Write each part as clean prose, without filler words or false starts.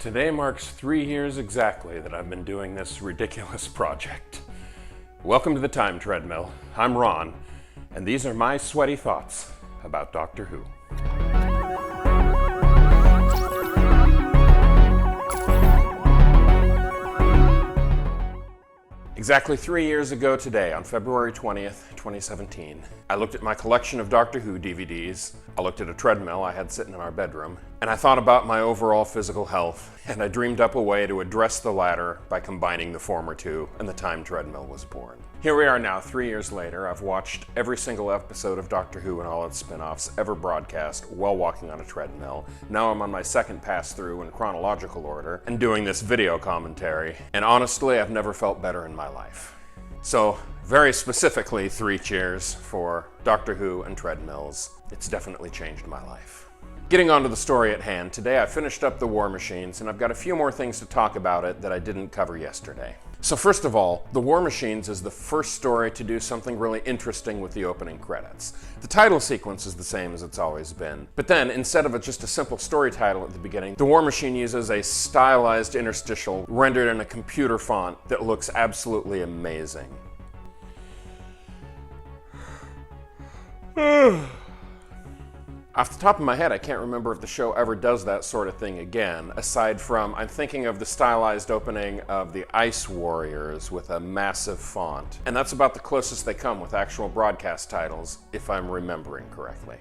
Today marks 3 years exactly that I've been doing this ridiculous project. Welcome to the Time Treadmill. I'm Ron, and these are my sweaty thoughts about Doctor Who. Exactly 3 years ago today, on February 20th, 2017, I looked at my collection of Doctor Who DVDs, I looked at a treadmill I had sitting in our bedroom, and I thought about my overall physical health, and I dreamed up a way to address the latter by combining the former two, and the Time Treadmill was born. Here we are now, 3 years later. I've watched every single episode of Doctor Who and all its spin-offs ever broadcast while walking on a treadmill. Now I'm on my second pass-through in chronological order and doing this video commentary, and honestly, I've never felt better in my life. So, very specifically, 3 cheers for Doctor Who and treadmills. It's definitely changed my life. Getting on to the story at hand, today I finished up The War Machines, and I've got a few more things to talk about it that I didn't cover yesterday. So first of all, The War Machines is the first story to do something really interesting with the opening credits. The title sequence is the same as it's always been, but then instead of just a simple story title at the beginning, The War Machine uses a stylized interstitial rendered in a computer font that looks absolutely amazing. Off the top of my head, I can't remember if the show ever does that sort of thing again, aside from, I'm thinking of the stylized opening of the Ice Warriors with a massive font. And that's about the closest they come with actual broadcast titles, if I'm remembering correctly.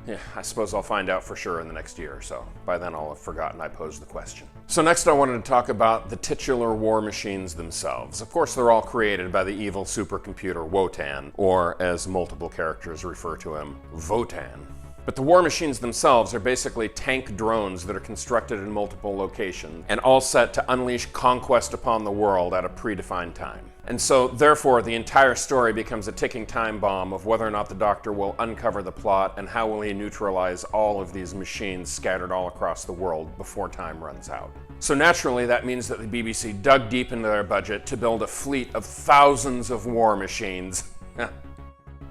Yeah, I suppose I'll find out for sure in the next year or so. By then I'll have forgotten I posed the question. So next I wanted to talk about the titular war machines themselves. Of course, they're all created by the evil supercomputer Wotan, or as multiple characters refer to him, Votan. But the war machines themselves are basically tank drones that are constructed in multiple locations and all set to unleash conquest upon the world at a predefined time. And so, therefore, the entire story becomes a ticking time bomb of whether or not the Doctor will uncover the plot and how will he neutralize all of these machines scattered all across the world before time runs out. So naturally, that means that the BBC dug deep into their budget to build a fleet of thousands of war machines.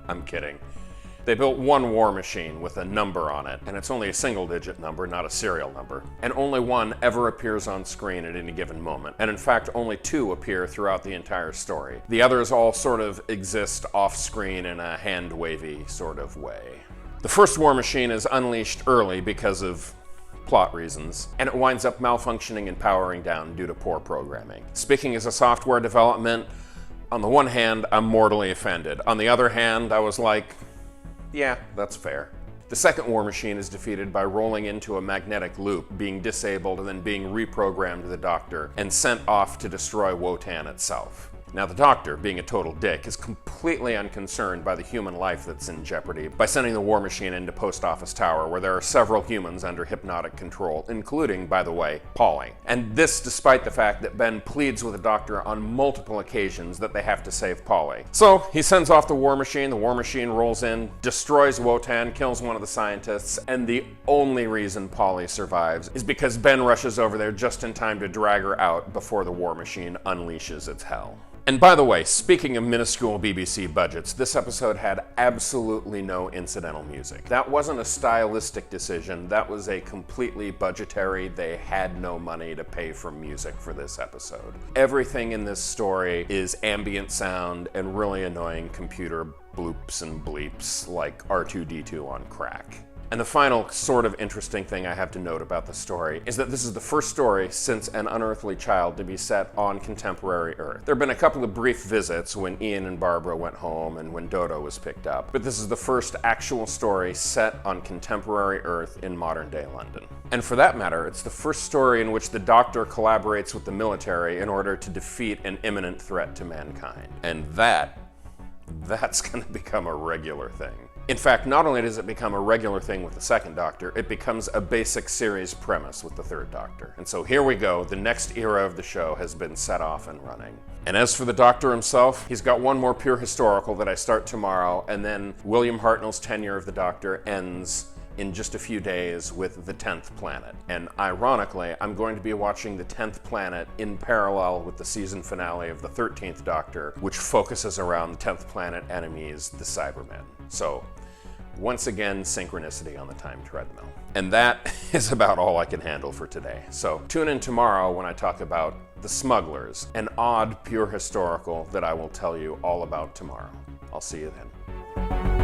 I'm kidding. They built one war machine with a number on it, and it's only a single-digit number, not a serial number. And only one ever appears on screen at any given moment. And in fact, only 2 appear throughout the entire story. The others all sort of exist off-screen in a hand-wavy sort of way. The first war machine is unleashed early because of plot reasons, and it winds up malfunctioning and powering down due to poor programming. Speaking as a software development, on the one hand, I'm mortally offended. On the other hand, I was like, yeah, that's fair. The second war machine is defeated by rolling into a magnetic loop, being disabled and then being reprogrammed to the Doctor and sent off to destroy Wotan itself. Now the Doctor, being a total dick, is completely unconcerned by the human life that's in jeopardy by sending the war machine into Post Office Tower, where there are several humans under hypnotic control, including, by the way, Polly. And this despite the fact that Ben pleads with the Doctor on multiple occasions that they have to save Polly. So he sends off the war machine rolls in, destroys Wotan, kills one of the scientists, and the only reason Polly survives is because Ben rushes over there just in time to drag her out before the war machine unleashes its hell. And by the way, speaking of minuscule BBC budgets, this episode had absolutely no incidental music. That wasn't a stylistic decision, that was a completely budgetary, they had no money to pay for music for this episode. Everything in this story is ambient sound and really annoying computer bloops and bleeps like R2-D2 on crack. And the final sort of interesting thing I have to note about the story is that this is the first story since An Unearthly Child to be set on contemporary Earth. There have been a couple of brief visits when Ian and Barbara went home and when Dodo was picked up, but this is the first actual story set on contemporary Earth in modern-day London. And for that matter, it's the first story in which the Doctor collaborates with the military in order to defeat an imminent threat to mankind. And that's gonna become a regular thing. In fact, not only does it become a regular thing with the second Doctor, it becomes a basic series premise with the third Doctor. And so here we go, the next era of the show has been set off and running. And as for the Doctor himself, he's got one more pure historical that I start tomorrow, and then William Hartnell's tenure of the Doctor ends in just a few days with the 10th planet. And ironically, I'm going to be watching the 10th planet in parallel with the season finale of the 13th Doctor, which focuses around the 10th planet enemies, the Cybermen. So Once again, synchronicity on the time treadmill. And that is about all I can handle for today. So tune in tomorrow when I talk about the smugglers, an odd, pure historical that I will tell you all about tomorrow. I'll see you then.